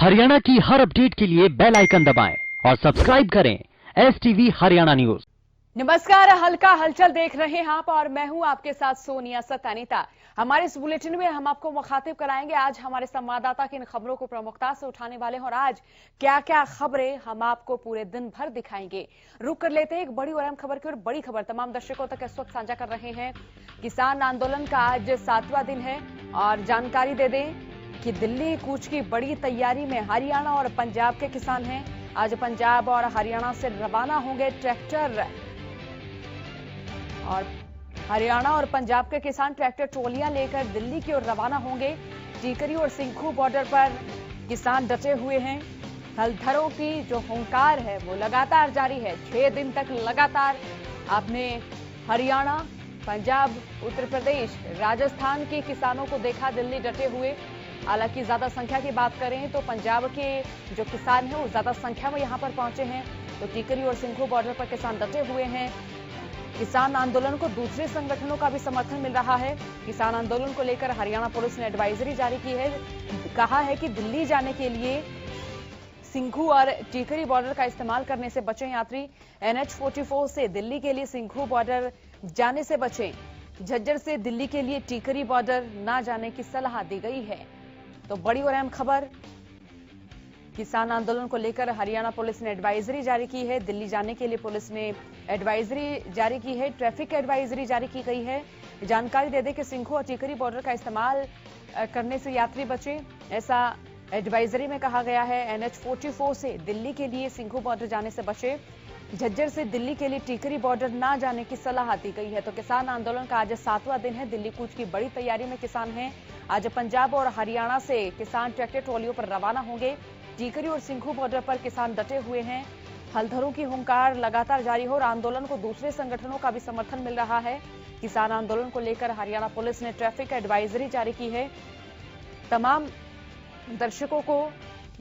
हरियाणा की हर अपडेट के लिए बेल आइकन दबाएं और सब्सक्राइब करें STV हरियाणा न्यूज। नमस्कार, हल्का हलचल देख रहे हैं आप और मैं हूं आपके साथ सोनिया सतानीता। हमारे इस बुलेटिन में हम आपको मुखातिब कराएंगे आज हमारे संवाददाता की इन खबरों को प्रमुखता से उठाने वाले हैं और आज क्या क्या खबरें हम आपको पूरे दिन भर दिखाएंगे। रुक कर लेते हैं एक बड़ी और अहम खबर की और बड़ी खबर तमाम दर्शकों तक इस वक्त साझा कर रहे हैं। किसान आंदोलन का आज 7वां दिन है और जानकारी दे दें कि दिल्ली कूच की बड़ी तैयारी में हरियाणा और पंजाब के किसान हैं। आज पंजाब और हरियाणा से रवाना होंगे ट्रैक्टर और हरियाणा और पंजाब के किसान ट्रैक्टर ट्रॉलियां लेकर दिल्ली की ओर रवाना होंगे। टीकरी और सिंघू बॉर्डर पर किसान डटे हुए हैं। हलधरों की जो हुंकार है वो लगातार जारी है। 6 दिन तक लगातार आपने हरियाणा, पंजाब, उत्तर प्रदेश, राजस्थान के किसानों को देखा दिल्ली डटे हुए। हालांकि ज्यादा संख्या की बात करें तो पंजाब के जो किसान हैं वो ज्यादा संख्या में यहां पर पहुंचे हैं। तो टीकरी और सिंघू बॉर्डर पर किसान डटे हुए हैं। किसान आंदोलन को दूसरे संगठनों का भी समर्थन मिल रहा है। किसान आंदोलन को लेकर हरियाणा पुलिस ने एडवाइजरी जारी की है। कहा है कि दिल्ली जाने के लिए सिंघू और टीकरी बॉर्डर का इस्तेमाल करने से बचें यात्री। NH-44 से दिल्ली के लिए सिंघू बॉर्डर जाने से बचें। झज्जर से दिल्ली के लिए टीकरी बॉर्डर न जाने की सलाह दी गई है। तो बड़ी और अहम खबर, किसान आंदोलन को लेकर हरियाणा पुलिस ने एडवाइजरी जारी की है। दिल्ली जाने के लिए पुलिस ने एडवाइजरी जारी की है। ट्रैफिक एडवाइजरी जारी की गई है। जानकारी दे दें कि सिंघू और टीकरी बॉर्डर का इस्तेमाल करने से यात्री बचें, ऐसा एडवाइजरी में कहा गया है। NH-44 से दिल्ली के लिए सिंघू बॉर्डर जाने से बचे। झज्जर से दिल्ली के लिए टीकरी बॉर्डर ना जाने की सलाह दी गई है। तो किसान आंदोलन का आज 7वां दिन है। दिल्ली कूच की बड़ी तैयारी में किसान हैं। आज पंजाब और हरियाणा से किसान ट्रैक्टर ट्रॉलियों पर रवाना होंगे। टीकरी और सिंघू बॉर्डर पर किसान डटे हुए हैं। हलधरों की हुंकार लगातार जारी हो और आंदोलन को दूसरे संगठनों का भी समर्थन मिल रहा है। किसान आंदोलन को लेकर हरियाणा पुलिस ने ट्रैफिक एडवाइजरी जारी की है। तमाम दर्शकों को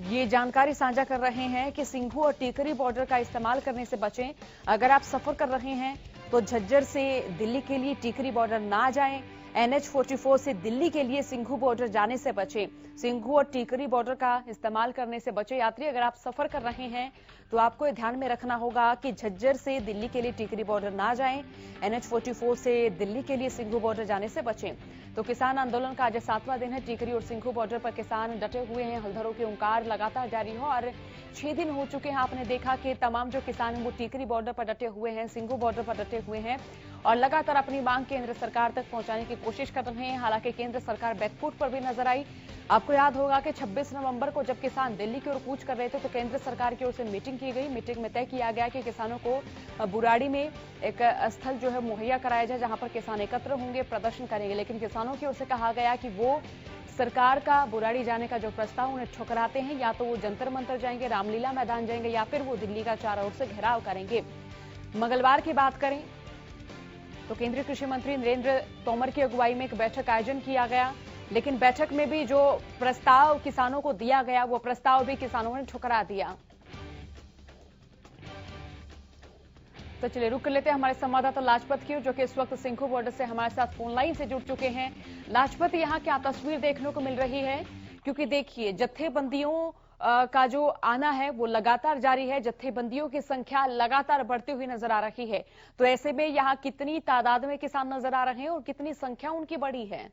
ये जानकारी साझा कर रहे हैं कि सिंघू और टीकरी बॉर्डर का इस्तेमाल करने से बचें। अगर आप सफर कर रहे हैं तो झज्जर से दिल्ली के लिए टीकरी बॉर्डर ना जाएं। NH-44 से दिल्ली के लिए सिंघू बॉर्डर जाने से बचें। सिंघू और टीकरी बॉर्डर का इस्तेमाल करने से बचे यात्री। अगर आप सफर कर रहे हैं तो आपको ध्यान में रखना होगा कि झज्जर से दिल्ली के लिए टीकरी बॉर्डर ना जाएं। NH-44 से दिल्ली के लिए सिंघू बॉर्डर जाने से बचें। तो किसान आंदोलन का आज 7वां दिन है। टीकरी और सिंघू बॉर्डर पर किसान डटे हुए हैं। हलधरों के हुंकार लगातार जारी हो और 6 दिन हो चुके हैं। आपने देखा कि तमाम जो किसान हैं वो टीकरी बॉर्डर पर डटे हुए हैं, सिंघू बॉर्डर पर डटे हुए हैं और लगातार अपनी मांग केंद्र सरकार तक पहुंचाने की कोशिश कर रहे हैं। हालांकि केंद्र सरकार बैकफुट पर भी नजर आई। आपको याद होगा कि 26 नवंबर को जब किसान दिल्ली की ओर कूच कर रहे थे तो केंद्र सरकार की ओर से मीटिंग की गई। मीटिंग में तय किया गया कि किसानों को बुराड़ी में एक स्थल जो है मुहैया कराया जाए जहां पर किसान एकत्र होंगे, प्रदर्शन करेंगे। लेकिन किसानों की ओर से कहा गया कि वो सरकार का बुराड़ी जाने का जो प्रस्ताव उन्हें ठुकराते हैं। या तो वो जंतर मंतर जाएंगे, रामलीला मैदान जाएंगे या फिर वो दिल्ली का चारों ओर से घेराव करेंगे। मंगलवार की बात करें तो केंद्रीय कृषि मंत्री नरेंद्र तोमर की अगुवाई में एक बैठक आयोजन किया गया। लेकिन बैठक में भी जो प्रस्ताव किसानों को दिया गया वो प्रस्ताव भी किसानों ने ठुकरा दिया। तो चलिए रुक कर लेते हैं हमारे संवाददाता लाजपत की, जो कि इस वक्त सिंघू बॉर्डर से हमारे साथ फोन लाइन से जुड़ चुके हैं। लाजपत, यहाँ क्या तस्वीर देखने को मिल रही है? क्योंकि देखिए जत्थेबंदियों का जो आना है वो लगातार जारी है। जत्थेबंदियों की संख्या लगातार बढ़ती हुई नजर आ रही है। तो ऐसे में यहाँ कितनी तादाद में किसान नजर आ रहे हैं और कितनी संख्या उनकी बढ़ी है?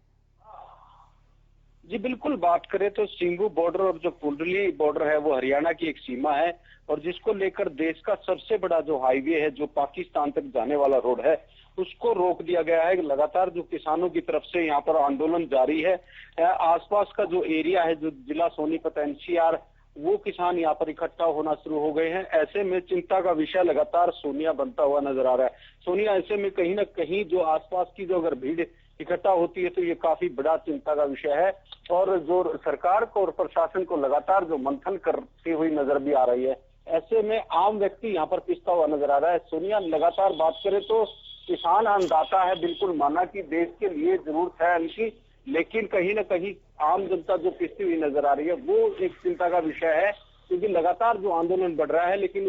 जी बिल्कुल, बात करें तो सिंघू बॉर्डर और जो कुंडली बॉर्डर है वो हरियाणा की एक सीमा है और जिसको लेकर देश का सबसे बड़ा जो हाईवे है, जो पाकिस्तान तक जाने वाला रोड है, उसको रोक दिया गया है। लगातार जो किसानों की तरफ से यहाँ पर आंदोलन जारी है। आसपास का जो एरिया है, जो जिला सोनीपत NCR, वो किसान यहाँ पर इकट्ठा होना शुरू हो गए हैं। ऐसे में चिंता का विषय लगातार सोनिया बनता हुआ नजर आ रहा है। सोनिया, ऐसे में कहीं ना कहीं जो आसपास की जो अगर भीड़ इकट्ठा होती है तो ये काफी बड़ा चिंता का विषय है और जो सरकार को और प्रशासन को लगातार जो मंथन करती हुई नजर भी आ रही है। ऐसे में आम व्यक्ति यहाँ पर पिसता हुआ नजर आ रहा है। सोनिया, लगातार बात करें तो किसान अन्नदाता है, बिल्कुल माना कि देश के लिए जरूरत है इनकी, लेकिन कहीं ना कहीं आम जनता जो पिसती हुई नजर आ रही है वो एक चिंता का विषय है। क्योंकि लगातार जो आंदोलन बढ़ रहा है, लेकिन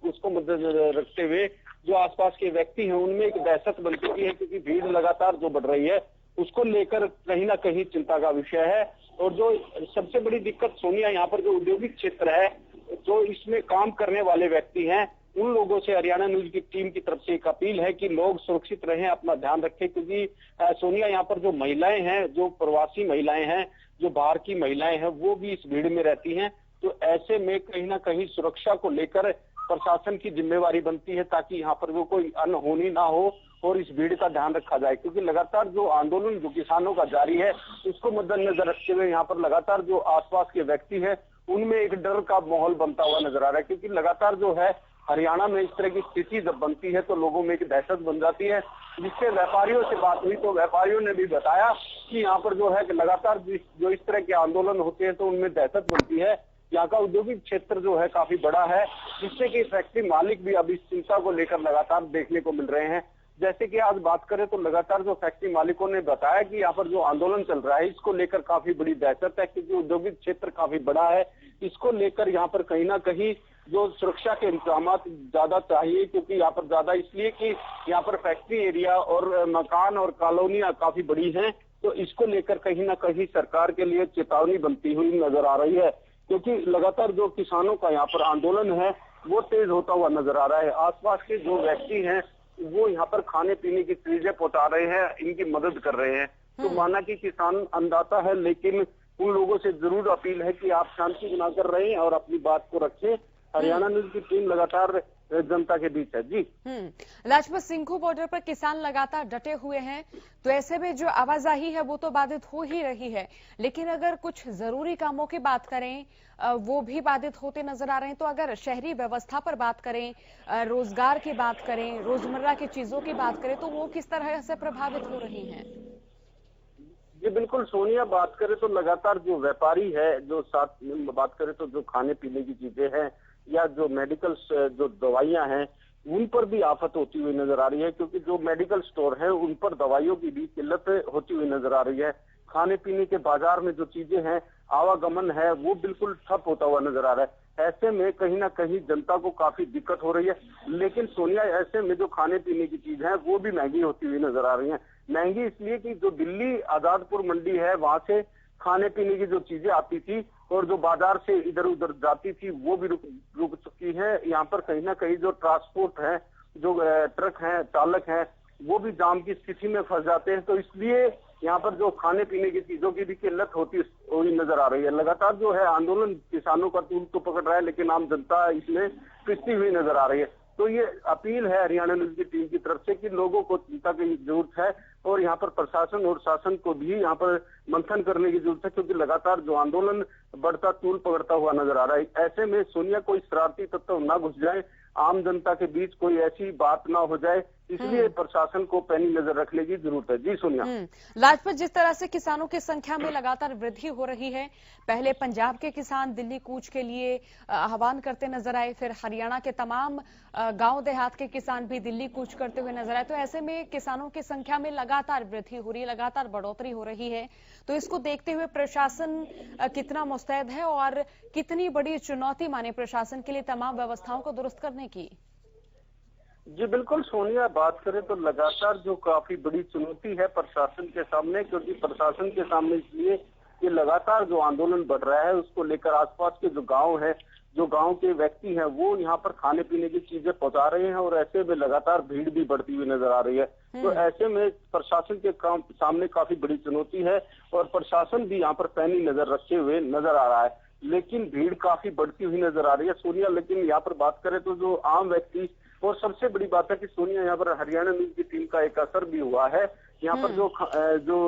उसको मद्देनजर रखते हुए जो आसपास के व्यक्ति हैं उनमें एक दहशत बन चुकी है, क्योंकि भीड़ लगातार जो बढ़ रही है उसको लेकर कहीं ना कहीं चिंता का विषय है। और जो सबसे बड़ी दिक्कत सोनिया, यहाँ पर जो औद्योगिक क्षेत्र है, जो इसमें काम करने वाले व्यक्ति हैं, उन लोगों से हरियाणा न्यूज की टीम की तरफ से एक अपील है कि लोग सुरक्षित रहें, अपना ध्यान रखें, क्योंकि सोनिया, यहाँ पर जो महिलाएं हैं, जो प्रवासी महिलाएं हैं, जो बाहर की महिलाएं हैं, वो भी इस भीड़ में रहती हैं। तो ऐसे में कहीं ना कहीं सुरक्षा को लेकर प्रशासन की जिम्मेवारी बनती है, ताकि यहाँ पर वो कोई अनहोनी ना हो और इस भीड़ का ध्यान रखा जाए, क्योंकि लगातार जो आंदोलन जो किसानों का जारी है, उसको मद्देनजर रखते हुए यहाँ पर लगातार जो आसपास के व्यक्ति हैं, उनमें एक डर का माहौल बनता हुआ नजर आ रहा है। क्योंकि लगातार जो है हरियाणा में इस तरह की स्थिति जब बनती है तो लोगों में एक दहशत बन जाती है। जिससे व्यापारियों से बात हुई तो व्यापारियों ने भी बताया कि यहाँ पर जो है कि लगातार जो इस तरह के आंदोलन होते हैं तो उनमें दहशत बनती है। यहाँ का औद्योगिक क्षेत्र जो है काफी बड़ा है, जिससे कि फैक्ट्री मालिक भी अब इस चिंता को लेकर लगातार देखने को मिल रहे हैं। जैसे कि आज बात करें तो लगातार जो फैक्ट्री मालिकों ने बताया कि यहाँ पर जो आंदोलन चल रहा है, इसको लेकर काफी बड़ी दहशत है, क्योंकि औद्योगिक क्षेत्र काफी बड़ा है। इसको लेकर यहाँ पर कहीं ना कहीं जो सुरक्षा के इंतजाम ज्यादा चाहिए, क्योंकि यहाँ पर ज्यादा इसलिए कि यहाँ पर फैक्ट्री एरिया और मकान और कॉलोनियां काफी बड़ी हैं, तो इसको लेकर कहीं ना कहीं सरकार के लिए चेतावनी बनती हुई नजर आ रही है। क्योंकि लगातार जो किसानों का यहाँ पर आंदोलन है वो तेज होता हुआ नजर आ रहा है। आसपास के जो व्यक्ति हैं वो यहाँ पर खाने पीने की चीजें पहुंचा रहे हैं, इनकी मदद कर रहे हैं। तो माना कि किसान अन्नदाता है, लेकिन उन लोगों से जरूर अपील है कि आप शांति बनाकर रहें और अपनी बात को रखें। हरियाणा न्यूज की टीम लगातार जनता के बीच है। जी, लाजपत सिंघू बॉर्डर पर किसान लगातार डटे हुए हैं, तो ऐसे में जो आवाजाही है वो तो बाधित हो ही रही है, लेकिन अगर कुछ जरूरी कामों की बात करें वो भी बाधित होते नजर आ रहे हैं। तो अगर शहरी व्यवस्था पर बात करें, रोजगार की बात करें, रोजमर्रा की चीजों की बात करें, तो वो किस तरह से प्रभावित हो रही हैं? जी बिल्कुल सोनिया, बात करें तो लगातार जो व्यापारी है, जो साथ बात करें तो जो खाने पीने की चीजें हैं या जो मेडिकल जो दवाइयां हैं, उन पर भी आफत होती हुई नजर आ रही है। क्योंकि जो मेडिकल स्टोर है उन पर दवाइयों की भी किल्लत होती हुई नजर आ रही है। खाने पीने के बाजार में जो चीजें हैं, आवागमन है, वो बिल्कुल ठप होता हुआ नजर आ रहा है। ऐसे में कहीं ना कहीं जनता को काफी दिक्कत हो रही है। लेकिन सोनिया, ऐसे में जो खाने पीने की चीज है वो भी महंगी होती हुई नजर आ रही है। महंगी इसलिए कि जो दिल्ली आजादपुर मंडी है, वहां से खाने पीने की जो चीजें आती थी और जो बाजार से इधर उधर जाती थी वो भी रुक चुकी है। यहाँ पर कहीं ना कहीं जो ट्रांसपोर्ट है, जो ट्रक हैं, चालक हैं, वो भी जाम की स्थिति में फंस जाते हैं। तो इसलिए यहाँ पर जो खाने पीने की चीजों की भी किल्लत होती हुई नजर आ रही है। लगातार जो है आंदोलन किसानों का तूल तो पकड़ रहा है, लेकिन आम जनता इसमें पिसती हुई नजर आ रही है। तो ये अपील है हरियाणा न्यूज की टीम की तरफ से कि लोगों को चिंता की जरूरत है और यहाँ पर प्रशासन और शासन को भी यहाँ पर मंथन करने की जरूरत है, क्योंकि लगातार जो आंदोलन बढ़ता तूल पकड़ता हुआ नजर आ रहा है। ऐसे में सोनिया, कोई शरारती तत्व ना घुस जाए, आम जनता के बीच कोई ऐसी बात ना हो जाए, इसलिए प्रशासन को पैनी नजर रखने की जरूरत है। जी सोनिया। लाजपत, जिस तरह से किसानों की संख्या में लगातार वृद्धि हो रही है, पहले पंजाब के किसान दिल्ली कूच के लिए आह्वान करते नजर आए, फिर हरियाणा के तमाम गांव देहात के किसान भी दिल्ली कूच करते हुए नजर आए। तो ऐसे में किसानों की संख्या में लगातार वृद्धि हो रही है, लगातार बढ़ोतरी हो रही है। तो इसको देखते हुए प्रशासन कितना मुस्तैद है और कितनी बड़ी चुनौती माने प्रशासन के लिए तमाम व्यवस्थाओं को दुरुस्त करने की? जी बिल्कुल सोनिया, बात करें तो लगातार जो काफी बड़ी चुनौती है प्रशासन के सामने, क्योंकि प्रशासन के सामने इसलिए कि लगातार जो आंदोलन बढ़ रहा है उसको लेकर आसपास के जो गांव है, जो गांव के व्यक्ति हैं, वो यहाँ पर खाने पीने की चीजें पहुंचा रहे हैं और ऐसे में लगातार भीड़ भी बढ़ती हुई नजर आ रही है। तो ऐसे में प्रशासन के सामने काफी बड़ी चुनौती है और प्रशासन भी यहाँ पर पैनी नजर रखते हुए नजर आ रहा है, लेकिन भीड़ काफी बढ़ती हुई नजर आ रही है सोनिया। लेकिन यहाँ पर बात करें तो जो आम व्यक्ति, और सबसे बड़ी बात है कि सोनिया, यहाँ पर हरियाणा न्यूज की टीम का एक असर भी हुआ है। यहाँ पर जो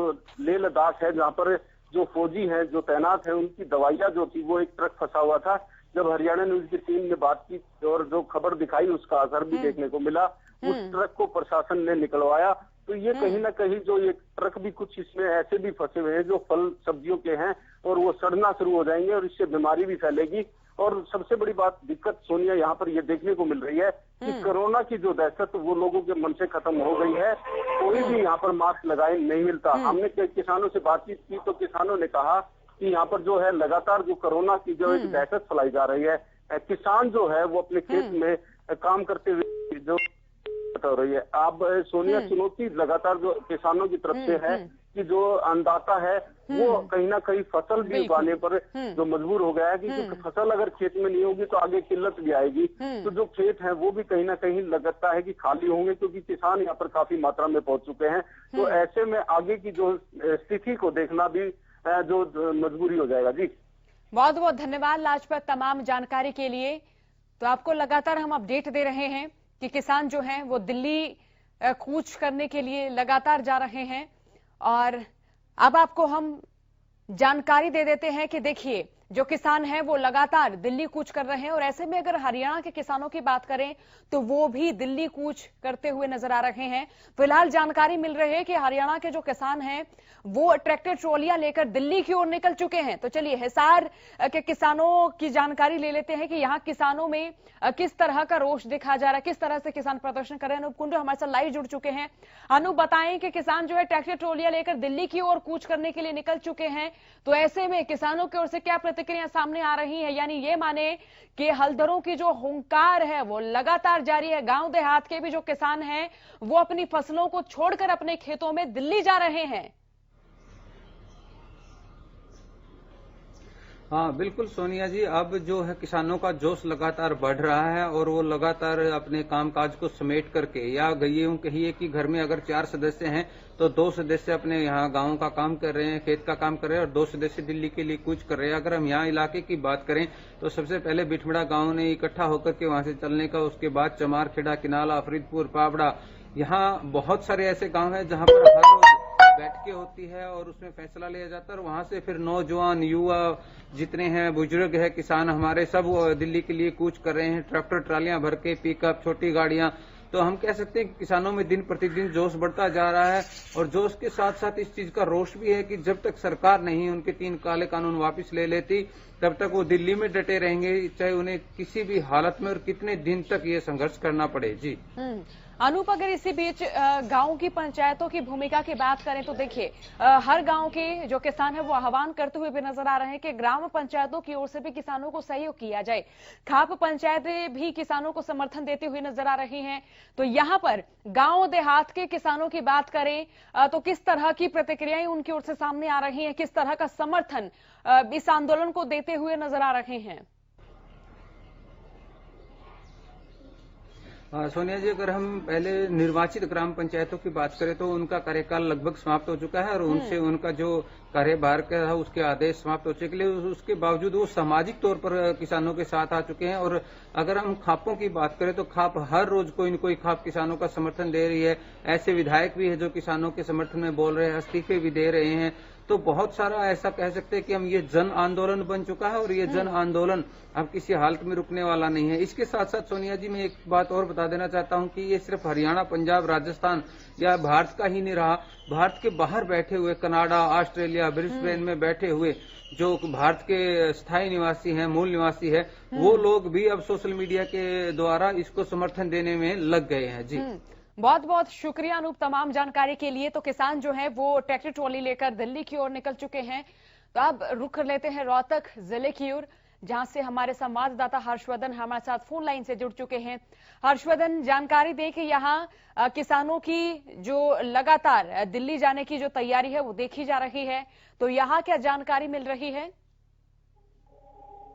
लेह लद्दाख है, जहाँ पर जो फौजी हैं, जो तैनात है, उनकी दवाइयां जो थी वो एक ट्रक फंसा हुआ था। जब हरियाणा न्यूज की टीम ने बात की और जो खबर दिखाई, उसका असर भी देखने को मिला। उस ट्रक को प्रशासन ने निकलवाया। तो ये कहीं ना कहीं जो ये ट्रक भी कुछ इसमें ऐसे भी फंसे हुए हैं जो फल सब्जियों के हैं और वो सड़ना शुरू हो जाएंगे और इससे बीमारी भी फैलेगी। और सबसे बड़ी बात, दिक्कत सोनिया, यहाँ पर ये देखने को मिल रही है कि कोरोना की जो दहशत वो लोगों के मन से खत्म हो गई है। कोई भी यहाँ पर मास्क लगाए नहीं मिलता। हमने किसानों से बातचीत की तो किसानों ने कहा कि यहाँ पर जो है लगातार जो कोरोना की जो एक दहशत फैलाई जा रही है, किसान जो है वो अपने खेत में काम करते हुए जो हो रही है। अब सोनिया, चुनौती लगातार जो किसानों की तरफ से है कि जो अन्नदाता है वो कहीं ना कहीं फसल भी उगाने पर जो मजबूर हो गया है, क्योंकि फसल अगर खेत में नहीं होगी तो आगे किल्लत भी आएगी। तो जो खेत है वो भी कहीं ना कहीं लगता है कि खाली होंगे, क्योंकि किसान यहाँ पर काफी मात्रा में पहुंच चुके हैं। तो ऐसे में आगे की जो स्थिति को देखना भी जो मजबूरी हो जाएगा। जी बहुत बहुत धन्यवाद लाजपत तमाम जानकारी के लिए। तो आपको लगातार हम अपडेट दे रहे हैं कि किसान जो हैं वो दिल्ली कूच करने के लिए लगातार जा रहे हैं। और अब आपको हम जानकारी दे देते हैं कि देखिए जो किसान हैं वो लगातार दिल्ली कूच कर रहे हैं। और ऐसे में अगर हरियाणा के किसानों की बात करें तो वो भी दिल्ली कूच करते हुए नजर आ रहे हैं। फिलहाल जानकारी मिल रही है कि हरियाणा के जो किसान हैं वो ट्रैक्टर ट्रॉलियां लेकर दिल्ली की ओर निकल चुके हैं। तो चलिए हिसार के किसानों की जानकारी ले लेते हैं कि यहाँ किसानों में किस तरह का रोष देखा जा रहा है, किस तरह से किसान प्रदर्शन कर रहे हैं। अनूप कुंडू हमारे साथ लाइव जुड़ चुके हैं। अनूप बताएं कि किसान जो है ट्रैक्टर ट्रॉलियां लेकर दिल्ली की ओर कूच करने के लिए निकल चुके हैं। तो ऐसे में किसानों की ओर से क्या प्रतिक्रिया सामने आ रही है, यानी ये माने कि हलधरों की जो हुंकार है वो लगातार जारी है। गांव देहात के भी जो किसान हैं वो अपनी फसलों को छोड़कर अपने खेतों में दिल्ली जा रहे हैं। हाँ बिल्कुल सोनिया जी, अब जो है किसानों का जोश लगातार बढ़ रहा है और वो लगातार अपने कामकाज को समेट करके, या यूं कहिए कि घर में अगर 4 सदस्य हैं तो 2 सदस्य अपने यहाँ गांव का काम कर रहे हैं, खेत का काम कर रहे हैं, और 2 सदस्य दिल्ली के लिए कूच कर रहे हैं। अगर हम यहाँ इलाके की बात करें तो सबसे पहले बिठमड़ा गाँव ने इकट्ठा होकर के वहां से चलने का, उसके बाद चमारखेड़ा, किनाला, फरीदपुर, पावड़ा, यहाँ बहुत सारे ऐसे गाँव हैं जहाँ पर हर रोज बैठकें होती है और उसमें फैसला लिया जाता है। और वहां से फिर नौजवान, युवा जितने हैं, बुजुर्ग है, किसान हमारे, सब दिल्ली के लिए कूच कर रहे हैं, ट्रैक्टर ट्रालियां भर के, पिकअप, छोटी गाड़ियां। तो हम कह सकते हैं कि किसानों में दिन प्रतिदिन जोश बढ़ता जा रहा है। और जोश के साथ साथ इस चीज का रोष भी है कि जब तक सरकार नहीं उनके 3 काले कानून वापस ले लेती तब तक वो दिल्ली में डटे रहेंगे, चाहे उन्हें किसी भी हालत में और कितने दिन तक ये संघर्ष करना पड़े। जी अनूप, अगर इसी बीच गांव की पंचायतों की भूमिका की बात करें तो देखिए हर गांव के जो किसान है वो आह्वान करते हुए भी नजर आ रहे हैं कि ग्राम पंचायतों की ओर से भी किसानों को सहयोग किया जाए। खाप पंचायतें भी किसानों को समर्थन देते हुए नजर आ रही हैं। तो यहाँ पर गांव देहात के किसानों की बात करें तो किस तरह की प्रतिक्रियाएं उनकी ओर से सामने आ रही हैं, किस तरह का समर्थन इस आंदोलन को देते हुए नजर आ रहे हैं? सोनिया जी, अगर हम पहले निर्वाचित ग्राम पंचायतों की बात करें तो उनका कार्यकाल लगभग समाप्त हो चुका है और उनसे उनका जो कार्यभार का था उसके आदेश समाप्त हो चुके हैं। उसके बावजूद वो सामाजिक तौर पर किसानों के साथ आ चुके हैं। और अगर हम खापों की बात करें तो खाप हर रोज कोई न कोई खाप किसानों का समर्थन दे रही है। ऐसे विधायक भी है जो किसानों के समर्थन में बोल रहे हैं, इस्तीफे भी दे रहे हैं। तो बहुत सारा ऐसा कह सकते हैं कि हम ये जन आंदोलन बन चुका है और ये जन आंदोलन अब किसी हालत में रुकने वाला नहीं है। इसके साथ साथ सोनिया जी, मैं एक बात और बता देना चाहता हूं कि ये सिर्फ हरियाणा, पंजाब, राजस्थान या भारत का ही नहीं रहा। भारत के बाहर बैठे हुए कनाडा, ऑस्ट्रेलिया, ब्रिस्बेन में बैठे हुए जो भारत के स्थायी निवासी हैं, मूल निवासी है, वो लोग भी अब सोशल मीडिया के द्वारा इसको समर्थन देने में लग गए हैं। जी बहुत बहुत शुक्रिया अनूप तमाम जानकारी के लिए। तो किसान जो है वो ट्रैक्टर ट्रॉली लेकर दिल्ली की ओर निकल चुके हैं। तो अब रुख कर लेते हैं रोहतक जिले की ओर, जहां से हमारे संवाददाता हर्षवर्धन हमारे साथ फोन लाइन से जुड़ चुके हैं। हर्षवर्धन, जानकारी दें कि यहाँ किसानों की जो लगातार दिल्ली जाने की जो तैयारी है वो देखी जा रही है, तो यहाँ क्या जानकारी मिल रही है?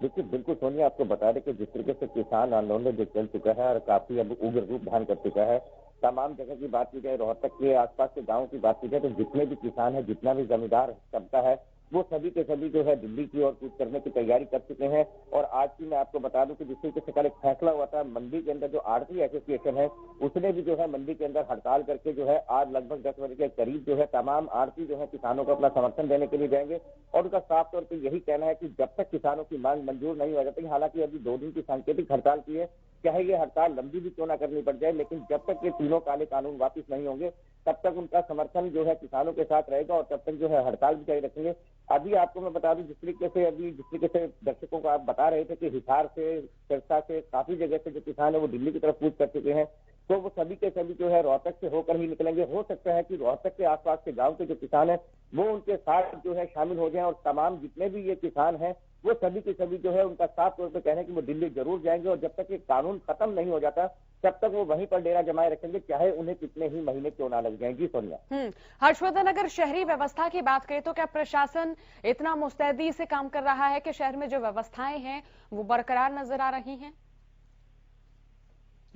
देखिए बिल्कुल सोनिया, आपको बता दें कि जिस तरीके से किसान आंदोलन जो चल चुका है और काफी अब उग्र रूप धारण कर चुका है, तमाम जगह की बात की जाए, रोहतक के आसपास के गांव की बात की जाए, तो जितने भी किसान हैं, जितना भी जमींदार तबका है, वो सभी के सभी जो है दिल्ली की ओर कूच करने की तैयारी कर चुके हैं। और आज की मैं आपको बता दूं कि जिस तरीके से कल एक फैसला हुआ था, मंडी के अंदर जो आढ़ती एसोसिएशन है उसने भी जो है मंडी के अंदर हड़ताल करके जो है आज लगभग 10 बजे के करीब जो है तमाम आढ़ती जो है किसानों को अपना समर्थन देने के लिए जाएंगे। और उनका साफ तौर पर यही कहना है कि जब तक किसानों की मांग मंजूर नहीं हो जाती, हालांकि अभी 2 दिन की सांकेतिक हड़ताल की है, चाहे ये हड़ताल लंबी भी क्यों ना करनी पड़ जाए, लेकिन जब तक ये तीनों काले कानून वापिस नहीं होंगे तब तक उनका समर्थन जो है किसानों के साथ रहेगा और तब तक जो है हड़ताल भी जारी रखेंगे। अभी आपको मैं बता दूं, जिस तरीके से दर्शकों को आप बता रहे थे कि हिसार से, सिरसा से, काफी जगह से जो किसान है वो दिल्ली की तरफ कूच कर चुके हैं। तो वो सभी के सभी जो है रोहतक से होकर ही निकलेंगे। हो सकता है कि रोहतक के आसपास के गांव के जो किसान हैं वो उनके साथ जो है शामिल हो जाएं, और तमाम जितने भी ये किसान हैं वो सभी के सभी जो है उनका साफ तौर पर कहना है कि वो दिल्ली जरूर जाएंगे, और जब तक ये कानून खत्म नहीं हो जाता तब तक वो वहीं पर डेरा जमाए रखेंगे, चाहे उन्हें कितने ही महीने क्यों ना लग जाएं। जी सोनिया। हर्षवर्धन, अगर शहरी व्यवस्था की बात करें तो क्या प्रशासन इतना मुस्तैदी से काम कर रहा है कि शहर में जो व्यवस्थाएं हैं वो बरकरार नजर आ रही हैं?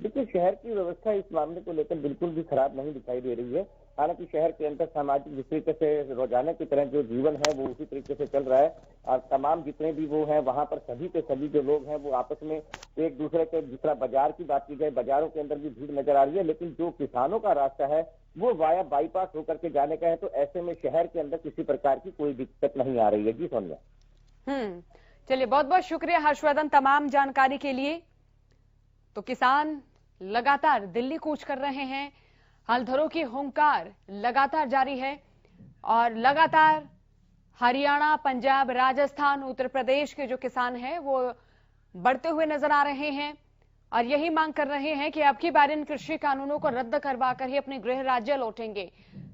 देखिए, शहर की व्यवस्था इस मामले को लेकर बिल्कुल भी खराब नहीं दिखाई दे रही है। हालांकि शहर के अंदर सामाजिक जिस तरीके से रोजाना की तरह जो जीवन है वो उसी तरीके से चल रहा है, और तमाम जितने भी वो हैं वहां पर सभी के सभी जो लोग हैं वो आपस में एक दूसरे के, दूसरा बाजार की बात की जाए, बाजारों के अंदर भी भीड़ नजर आ रही है, लेकिन जो किसानों का रास्ता है वो वाया बाईपास होकर के जाने का है, तो ऐसे में शहर के अंदर किसी प्रकार की कोई दिक्कत नहीं आ रही है। जी सोनिया। चलिए, बहुत बहुत शुक्रिया हर्षवर्धन तमाम जानकारी के लिए। तो किसान लगातार दिल्ली कूच कर रहे हैं, हलधरों की हुंकार लगातार जारी है, और लगातार हरियाणा, पंजाब, राजस्थान, उत्तर प्रदेश के जो किसान हैं वो बढ़ते हुए नजर आ रहे हैं और यही मांग कर रहे हैं कि अब की बार इन कृषि कानूनों को रद्द करवा कर ही अपने गृह राज्य लौटेंगे।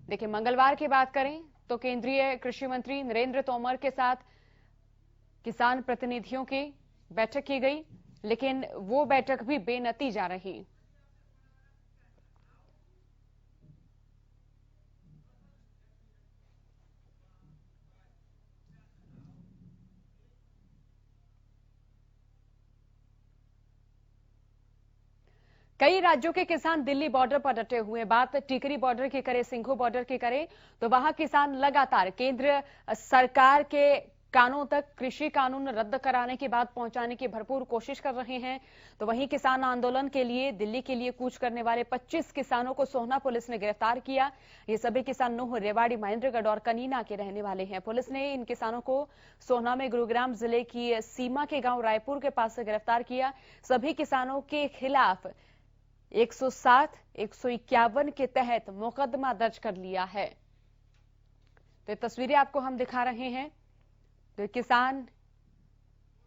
देखिए, मंगलवार की बात करें तो केंद्रीय कृषि मंत्री नरेंद्र तोमर के साथ किसान प्रतिनिधियों की बैठक की गई, लेकिन वो बैठक भी बेनतीजा रही। कई राज्यों के किसान दिल्ली बॉर्डर पर डटे हुए हैं। बात टिकरी बॉर्डर की करें, सिंघू बॉर्डर की करें, तो वहां किसान लगातार केंद्र सरकार के कानों तक कृषि कानून रद्द कराने की बात पहुंचाने की भरपूर कोशिश कर रहे हैं। तो वहीं किसान आंदोलन के लिए दिल्ली के लिए कूच करने वाले 25 किसानों को सोहना पुलिस ने गिरफ्तार किया। ये सभी किसान नूह, रेवाड़ी, महेंद्रगढ़ और कनीना के रहने वाले हैं। पुलिस ने इन किसानों को सोहना में गुरुग्राम जिले की सीमा के गांव रायपुर के पास से गिरफ्तार किया। सभी किसानों के खिलाफ 107, 151 के तहत मुकदमा दर्ज कर लिया है। तो ये तस्वीरें आपको हम दिखा रहे हैं। तो किसान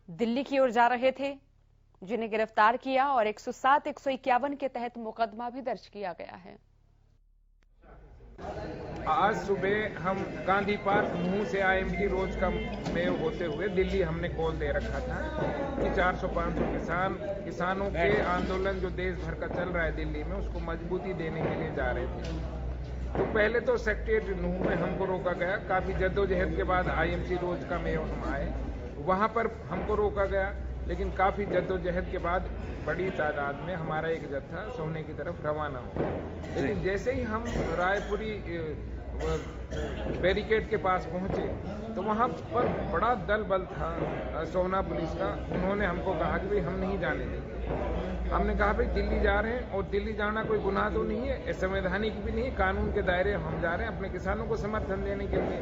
दिल्ली की ओर जा रहे थे जिन्हें गिरफ्तार किया और 107, 151 के तहत मुकदमा भी दर्ज किया गया है। आज सुबह हम गांधी पार्क मुंह से IMT रोज का में होते हुए दिल्ली हमने कॉल दे रखा था कि 400-500 किसानों के आंदोलन जो देश भर का चल रहा है दिल्ली में उसको मजबूती देने के लिए जा रहे थे। तो पहले तो सेक्रेटरी नूह में हमको रोका गया। काफी जद्दोजहद के बाद IMC रोज का में हम आए, वहां पर हमको रोका गया, लेकिन काफी जद्दोजहद के बाद बड़ी तादाद में हमारा एक जत्था सोहने की तरफ रवाना हुआ। लेकिन जैसे ही हम रायपुरी बैरिकेड के पास पहुंचे तो वहां पर बड़ा दल बल था सोहना पुलिस का। उन्होंने हमको कहा कि भाई हम नहीं जाने देंगे। हमने कहा भाई दिल्ली जा रहे हैं और दिल्ली जाना कोई गुनाह तो नहीं है, संवैधानिक भी नहीं है, कानून के दायरे हम जा रहे हैं अपने किसानों को समर्थन देने के लिए।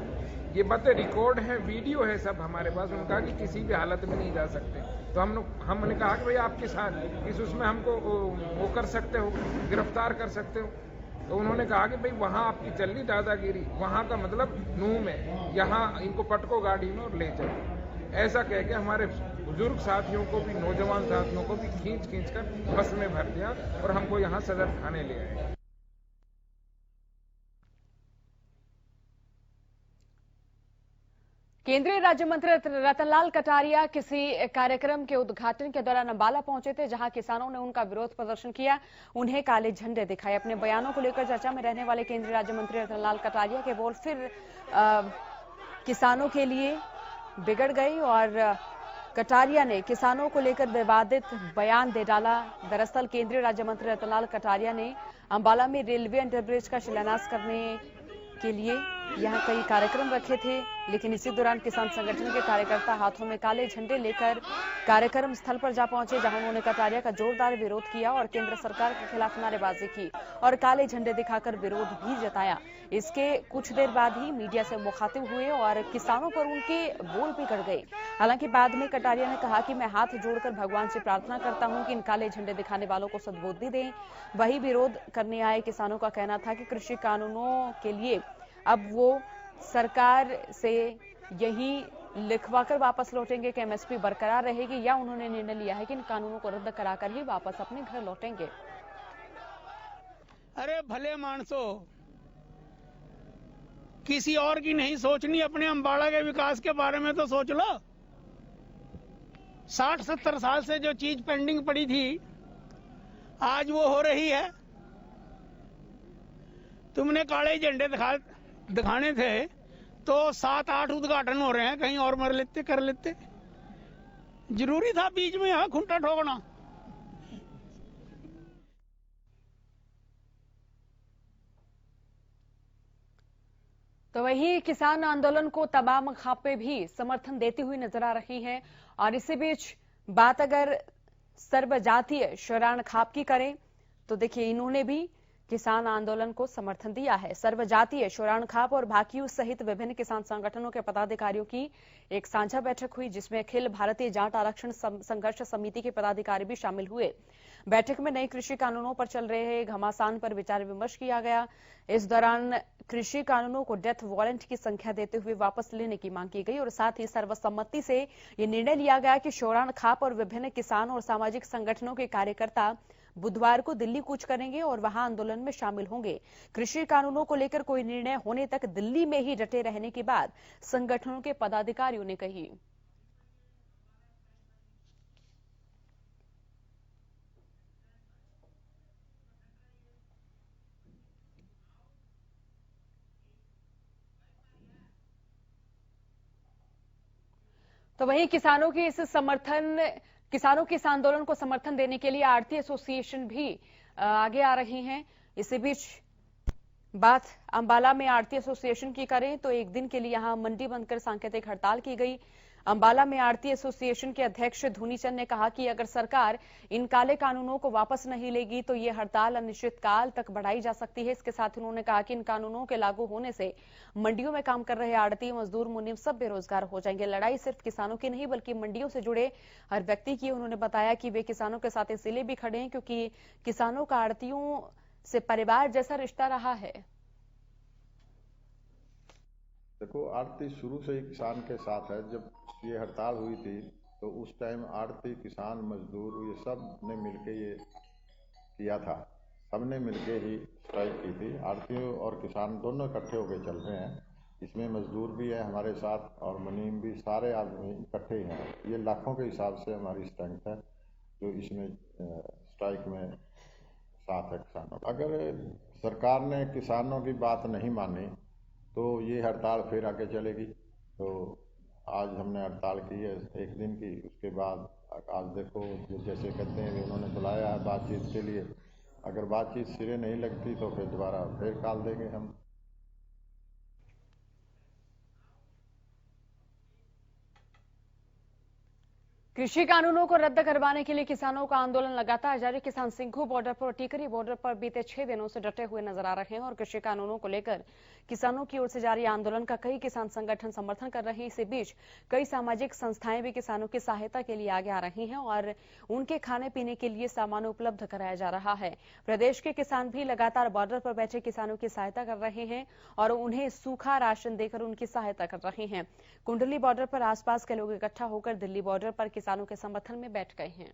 ये बातें रिकॉर्ड है, वीडियो है सब हमारे पास। उनका कि किसी भी हालत में नहीं जा सकते। तो हमने कहा कि भाई आप किस उसमें हमको वो कर सकते हो, गिरफ्तार कर सकते हो। तो उन्होंने कहा कि भाई वहां आपकी चल रही दादागिरी, वहां का मतलब नूह में, यहाँ इनको पटको गाड़ी में और ले चलो। ऐसा कह के हमारे बुजुर्ग साथियों को भी, नौजवान साथियों को भी खींच कर बस में भर दिया और हमको यहाँ सदर थाने ले आए। केंद्रीय राज्य मंत्री रतनलाल कटारिया किसी कार्यक्रम के उद्घाटन के दौरान अंबाला पहुंचे थे, जहां किसानों ने उनका विरोध प्रदर्शन किया, उन्हें काले झंडे दिखाए। अपने बयानों को लेकर चर्चा में रहने वाले केंद्रीय राज्य मंत्री रतनलाल कटारिया के बोल फिर किसानों के लिए बिगड़ गई और कटारिया ने किसानों को लेकर विवादित बयान दे डाला। दरअसल केंद्रीय राज्य मंत्री रतनलाल कटारिया ने अंबाला में रेलवे अंडरब्रिज का शिलान्यास करने के लिए यहां कई कार्यक्रम रखे थे, लेकिन इसी दौरान किसान संगठन के कार्यकर्ता हाथों में काले झंडे लेकर कार्यक्रम स्थल पर जा पहुंचे, जहां उन्होंने कटारिया का जोरदार विरोध किया और केंद्र सरकार के खिलाफ नारेबाजी की और काले झंडे दिखाकर विरोध भी जताया। इसके कुछ देर बाद ही मीडिया से मुखातिब हुए और किसानों पर उनके बोल बिगड़ गए। हालांकि बाद में कटारिया ने कहा कि मैं हाथ जोड़कर भगवान से प्रार्थना करता हूं कि इन काले झंडे दिखाने वालों को सद्बुद्धि दें। वही विरोध करने आए किसानों का कहना था कि कृषि कानूनों के लिए अब वो सरकार से यही लिखवाकर वापस लौटेंगे कि MSP बरकरार रहेगी, या उन्होंने निर्णय लिया है कि इन कानूनों को रद्द कराकर ही वापस अपने घर लौटेंगे। अरे भले मानसो, किसी और की नहीं सोचनी, अपने अम्बाड़ा के विकास के बारे में तो सोच लो। 60-70 साल से जो चीज पेंडिंग पड़ी थी आज वो हो रही है। तुमने काले झंडे दिखाने थे तो 7-8 उद्घाटन हो रहे हैं, कहीं और कर लेते। जरूरी था बीच में यहाँ खूंटा ठोकना। तो वही किसान आंदोलन को तमाम खापे भी समर्थन देती हुई नजर आ रही हैं। और इसी बीच बात अगर सर्वजातीय शौराण खाप की करें तो देखिए इन्होंने भी किसान आंदोलन को समर्थन दिया है। सर्वजातीय शौराण खाप और भाकियू सहित विभिन्न किसान संगठनों के पदाधिकारियों की एक साझा बैठक हुई, जिसमें अखिल भारतीय जाट आरक्षण संघर्ष समिति के पदाधिकारी भी शामिल हुए। बैठक में नए कृषि कानूनों पर चल रहे घमासान पर विचार विमर्श किया गया। इस दौरान कृषि कानूनों को डेथ वारंट की संख्या देते हुए वापस लेने की मांग की गई और साथ ही सर्वसम्मति से ये निर्णय लिया गया कि शौराण खाप और विभिन्न किसान और सामाजिक संगठनों के कार्यकर्ता बुधवार को दिल्ली कूच करेंगे और वहां आंदोलन में शामिल होंगे। कृषि कानूनों को लेकर कोई निर्णय होने तक दिल्ली में ही डटे रहने की बात संगठनों के पदाधिकारियों ने कही। तो वहीं किसानों के इस आंदोलन को समर्थन देने के लिए आढ़ती एसोसिएशन भी आगे आ रही हैं। इसी बीच बात अंबाला में आढ़ती एसोसिएशन की करें तो एक दिन के लिए यहां मंडी बंद कर सांकेतिक हड़ताल की गई। अंबाला में आढ़ती एसोसिएशन के अध्यक्ष धूनीचंद ने कहा कि अगर सरकार इन काले कानूनों को वापस नहीं लेगी तो ये हड़ताल अनिश्चितकाल तक बढ़ाई जा सकती है। इसके साथ उन्होंने कहा कि इन कानूनों के लागू होने से मंडियों में काम कर रहे आढ़ती, मजदूर, मुनीम सब बेरोजगार हो जाएंगे। लड़ाई सिर्फ किसानों की नहीं बल्कि मंडियों से जुड़े हर व्यक्ति की। उन्होंने बताया कि वे किसानों के साथ इसलिए भी खड़े हैं क्योंकि किसानों का आढ़तियों से परिवार जैसा रिश्ता रहा है। देखो, आढ़ती शुरू से ही किसान के साथ है। जब ये हड़ताल हुई थी तो उस टाइम आढ़ती, किसान, मजदूर ये सब ने मिलके ये किया था। सबने मिलके ही स्ट्राइक की थी। आढ़तियों और किसान दोनों इकट्ठे होकर चल रहे हैं। इसमें मजदूर भी है हमारे साथ और मुनीम भी, सारे आदमी इकट्ठे ही हैं। ये लाखों के हिसाब से हमारी स्ट्रेंथ है जो इसमें स्ट्राइक में साथ है किसानों। अगर सरकार ने किसानों की बात नहीं मानी तो ये हड़ताल फिर आगे चलेगी। तो आज हमने हड़ताल की है एक दिन की, उसके बाद आज देखो जैसे कहते हैं उन्होंने बुलाया है बातचीत के लिए। अगर बातचीत सिरे नहीं लगती तो फिर दोबारा फिर कॉल देंगे हम। कृषि कानूनों को रद्द करवाने के लिए किसानों का आंदोलन लगातार जारी। किसान सिंघू बॉर्डर पर और टीकरी बॉर्डर पर बीते 6 दिनों से डटे हुए नजर आ रहे हैं और कृषि कानूनों को लेकर किसानों की ओर से जारी आंदोलन का कई किसान संगठन समर्थन कर रहे हैं। इसी बीच कई सामाजिक संस्थाएं भी किसानों की सहायता के लिए आगे आ रही हैं और उनके खाने पीने के लिए सामान उपलब्ध कराया जा रहा है। प्रदेश के किसान भी लगातार बॉर्डर पर बैठे किसानों की सहायता कर रहे हैं और उन्हें सूखा राशन देकर उनकी सहायता कर रहे हैं। कुंडली बॉर्डर पर आसपास के लोग इकट्ठा होकर दिल्ली बॉर्डर पर किसानों के समर्थन में बैठ गए हैं।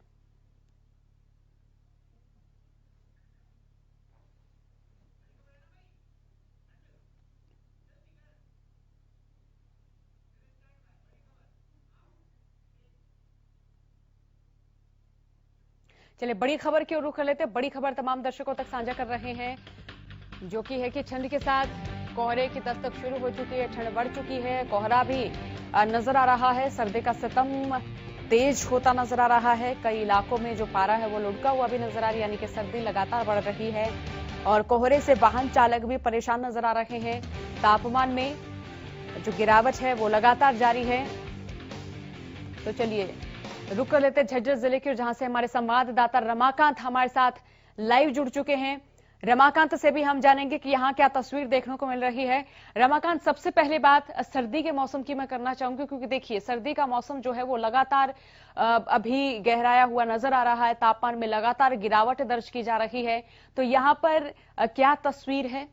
चलिए बड़ी खबर की ओर रुख कर लेते हैं। बड़ी खबर तमाम दर्शकों तक साझा कर रहे हैं, जो कि है कि ठंड के साथ कोहरे की दस्तक शुरू हो चुकी है। ठंड बढ़ चुकी है, कोहरा भी नजर आ रहा है। सर्दी का सितम तेज होता नजर आ रहा है। कई इलाकों में जो पारा है वो लुढ़का हुआ भी नजर आ रही है, यानी कि सर्दी लगातार बढ़ रही है और कोहरे से वाहन चालक भी परेशान नजर आ रहे हैं। तापमान में जो गिरावट है वो लगातार जारी है। तो चलिए रुक कर लेते झज्जर जिले की, जहां से हमारे संवाददाता रमाकांत हमारे साथ लाइव जुड़ चुके हैं। रमाकांत से भी हम जानेंगे कि यहाँ क्या तस्वीर देखने को मिल रही है। रमाकांत, सबसे पहले बात सर्दी के मौसम की मैं करना चाहूंगी, क्योंकि देखिए सर्दी का मौसम जो है वो लगातार अभी गहराया हुआ नजर आ रहा है। तापमान में लगातार गिरावट दर्ज की जा रही है, तो यहाँ पर क्या तस्वीर है?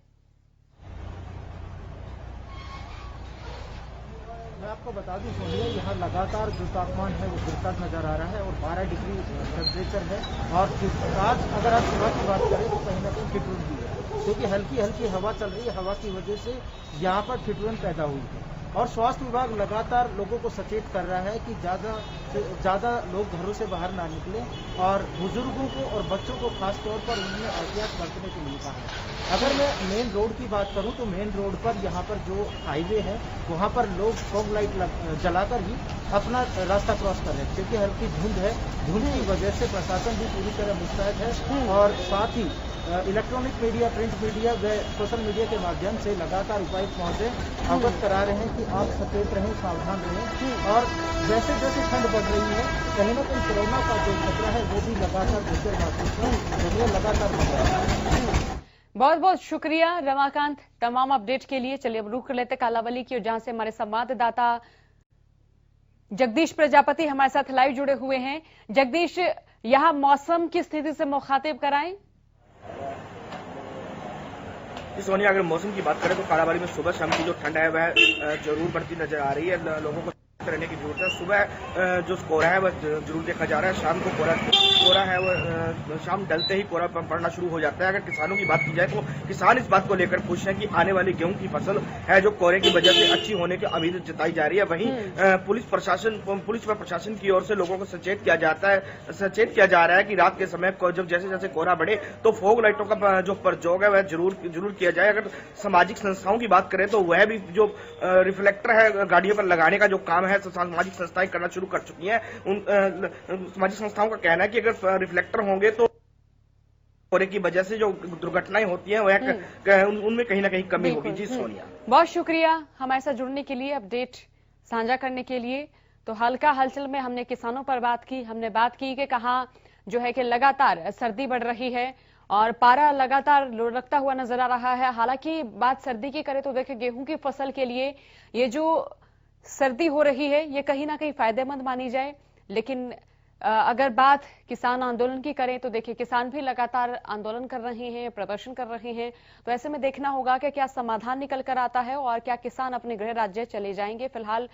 आपको बता दूं सोनिया, यहाँ लगातार जो तापमान है वो गिरता नजर आ रहा है और 12 डिग्री टेम्परेचर है। और आज अगर आप सुबह की बात करें तो कहीं ना कहीं ठिठुरन भी है, क्योंकि हल्की हल्की हवा चल रही है। हवा की वजह से यहाँ पर ठिठुरन पैदा हुई है। और स्वास्थ्य विभाग लगातार लोगों को सचेत कर रहा है कि ज़्यादा से ज़्यादा लोग घरों से बाहर ना निकलें और बुजुर्गों को और बच्चों को खास तौर पर उन्हें एहतियात बरतने के लिए कहा है। अगर मैं मेन रोड की बात करूं तो मेन रोड पर यहाँ पर जो हाईवे है वहाँ पर लोग फॉग लाइट जलाकर ही अपना रास्ता क्रॉस कर रहे हैं, क्योंकि हल्की धुंध है। धुंध की वजह से प्रशासन भी पूरी तरह मुस्तैद है और साथ ही इलेक्ट्रॉनिक मीडिया, प्रिंट मीडिया व सोशल मीडिया के माध्यम से लगातार उपायुक्त महोदय अवगत करा रहे हैं कि आप सचेत रहें, सावधान रहें। और जैसे जैसे ठंड बढ़ रही है कहीं ना कहीं कोरोना का जो खतरा है वो भी लगातार बेहतर महसूस है, लगातार बढ़ रहा है। बहुत बहुत शुक्रिया रमाकांत तमाम अपडेट के लिए। चलिए अब रुख कर लेते कालावली की, और जहां से हमारे संवाददाता जगदीश प्रजापति हमारे साथ लाइव जुड़े हुए हैं। जगदीश, यहाँ मौसम की स्थिति से मुखातिब कराएं। सोनिया, अगर मौसम की बात करें तो कालाबाड़ी में सुबह शाम की जो ठंड है वह जरूर बढ़ती नजर आ रही है। लोगों को रहने की जरूरत है। सुबह जो कोहरा है वह जरूर देखा जा रहा है, शाम को कोहरा है वह शाम ढलते ही कोहरा पड़ना शुरू हो जाता है। अगर किसानों की बात की जाए तो किसान इस बात को लेकर खुश हैं कि आने वाली गेहूं की फसल है जो कोहरे की वजह से अच्छी होने की उम्मीद जताई जा रही है। वहीं पुलिस व प्रशासन की ओर से लोगों को सचेत किया जा रहा है कि रात के समय जब जैसे जैसे कोहरा बढ़े तो फॉग लाइटों का जो प्रयोग है वह जरूर किया जाए। अगर सामाजिक संस्थाओं की बात करें तो वह भी जो रिफ्लेक्टर है गाड़ियों पर लगाने का जो काम है सामाजिक संस्थाएं करना शुरू कर चुकी हैं। उन सामाजिक संस्थाओं का कहना है कि अगर रिफ्लेक्टर होंगे तो कोहरे की वजह से जो दुर्घटनाएं होती हैं वह उनमें कहीं ना कहीं कमी होगी। जी सोनिया, बहुत शुक्रिया हमारे साथ जुड़ने के लिए, अपडेट साझा करने के लिए। तो हल्का हलचल में हमने किसानों पर बात की, हमने बात की कि कहाँ जो है कि लगातार सर्दी बढ़ रही है और पारा लगातार लुढ़कता हुआ नजर आ रहा है। हालांकि बात सर्दी की करें तो देखिए गेहूं की फसल के लिए ये जो सर्दी हो रही है ये कहीं ना कहीं फायदेमंद मानी जाए। लेकिन अगर बात किसान आंदोलन की करें तो देखिए किसान भी लगातार आंदोलन कर रहे हैं, प्रदर्शन कर रहे हैं। तो ऐसे में देखना होगा कि क्या समाधान निकल कर आता है और क्या किसान अपने गृह राज्य चले जाएंगे। फिलहाल